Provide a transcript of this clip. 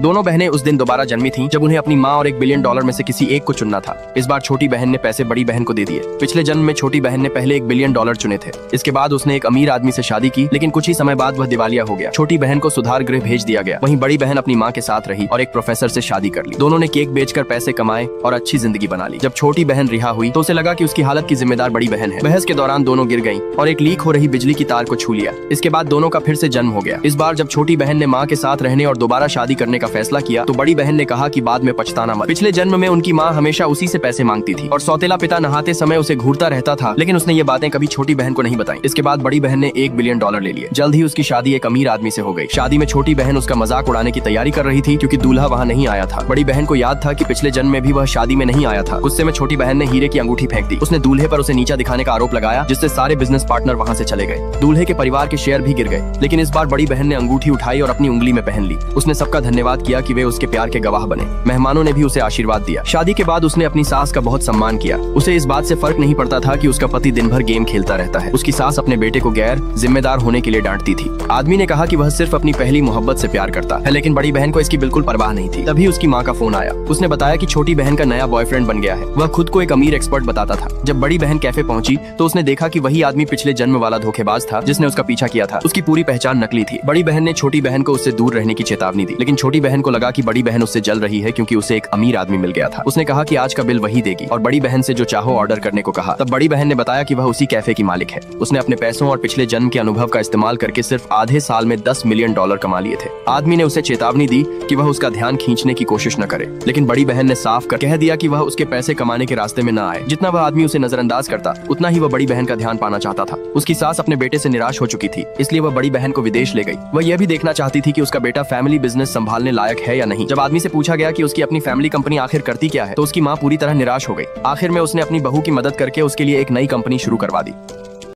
दोनों बहनें उस दिन दोबारा जन्मी थीं जब उन्हें अपनी माँ और $1 बिलियन में से किसी एक को चुनना था। इस बार छोटी बहन ने पैसे बड़ी बहन को दे दिए। पिछले जन्म में छोटी बहन ने पहले $1 बिलियन चुने थे। इसके बाद उसने एक अमीर आदमी से शादी की, लेकिन कुछ ही समय बाद वह दिवालिया हो गया। छोटी बहन को सुधार गृह भेज दिया गया। वहीं बड़ी बहन अपनी माँ के साथ रही और एक प्रोफेसर से शादी कर ली। दोनों ने केक बेचकर पैसे कमाए और अच्छी जिंदगी बना ली। जब छोटी बहन रिहा हुई तो उसे लगा कि उसकी हालत की जिम्मेदार बड़ी बहन है। बहस के दौरान दोनों गिर गईं और एक लीक हो रही बिजली की तार को छू लिया। इसके बाद दोनों का फिर से जन्म हो गया। इस बार जब छोटी बहन ने माँ के साथ रहने और दोबारा शादी करने का फैसला किया तो बड़ी बहन ने कहा कि बाद में पछताना मत। पिछले जन्म में उनकी माँ हमेशा उसी से पैसे मांगती थी और सौतेला पिता नहाते समय उसे घूरता रहता था, लेकिन उसने ये बातें कभी छोटी बहन को नहीं बताई। इसके बाद बड़ी बहन ने $1 बिलियन ले लिए। जल्द ही उसकी शादी एक अमीर आदमी से हो गई। शादी में छोटी बहन उसका मजाक उड़ाने की तैयारी कर रही थी क्योंकि दूल्हा वहाँ नहीं आया था। बड़ी बहन को याद था कि पिछले जन्म में भी वह शादी में नहीं आया था। गुस्से में छोटी बहन ने हीरे की अंगूठी फेंक दी। उसने दूल्हे पर उसे नीचा दिखाने का आरोप लगाया, जिससे सारे बिजनेस पार्टनर वहाँ से चले गए। दूल्हे के परिवार के शेयर भी गिर गए, लेकिन इस बार बड़ी बहन ने अंगूठी उठाई और अपनी उंगली में पहन ली। उसने सबका धन्यवाद किया कि वे उसके प्यार के गवाह बने। मेहमानों ने भी उसे आशीर्वाद दिया। शादी के बाद उसने अपनी सास का बहुत सम्मान किया। उसे इस बात से फर्क नहीं पड़ता था कि उसका पति दिन भर गेम खेलता रहता है। उसकी सास अपने बेटे को गैर जिम्मेदार होने के लिए डांटती थी। आदमी ने कहा कि वह सिर्फ अपनी पहली मोहब्बत से प्यार करता है, लेकिन बड़ी बहन को इसकी बिल्कुल परवाह नहीं थी। तभी उसकी माँ का फोन आया। उसने बताया कि छोटी बहन का नया बॉयफ्रेंड बन गया है। वह खुद को एक अमीर एक्सपर्ट बताता था। जब बड़ी बहन कैफे पहुंची तो उसने देखा कि वही आदमी पिछले जन्म वाला धोखेबाज था जिसने उसका पीछा किया था। उसकी पूरी पहचान नकली थी। बड़ी बहन ने छोटी बहन को उससे दूर रहने की चेतावनी दी, लेकिन छोटी बहन को लगा कि बड़ी बहन उससे जल रही है क्योंकि उसे एक अमीर आदमी मिल गया था। उसने कहा कि आज का बिल वही देगी और बड़ी बहन से जो चाहो ऑर्डर करने को कहा। तब बड़ी बहन ने बताया कि वह उसी कैफे की मालिक है। उसने अपने पैसों और पिछले जन्म के अनुभव का इस्तेमाल करके सिर्फ आधे साल में $10 मिलियन कमा लिए थे। आदमी ने उसे चेतावनी दी कि वह उसका ध्यान खींचने की कोशिश न करे, लेकिन बड़ी बहन ने साफ कर कह दिया कि वह उसके पैसे कमाने के रास्ते में न आए। जितना वह आदमी उसे नजरअंदाज करता, उतना ही वह बड़ी बहन का ध्यान पाना चाहता था। उसकी सास अपने बेटे से निराश हो चुकी थी, इसलिए वह बड़ी बहन को विदेश ले गई। वह यह भी देखना चाहती थी कि उसका बेटा फैमिली बिजनेस संभालने लायक है या नहीं। जब आदमी से पूछा गया कि उसकी अपनी फैमिली कंपनी आखिर करती क्या है, तो उसकी माँ पूरी तरह निराश हो गई। आखिर में उसने अपनी बहू की मदद करके उसके लिए एक नई कंपनी शुरू करवा दी।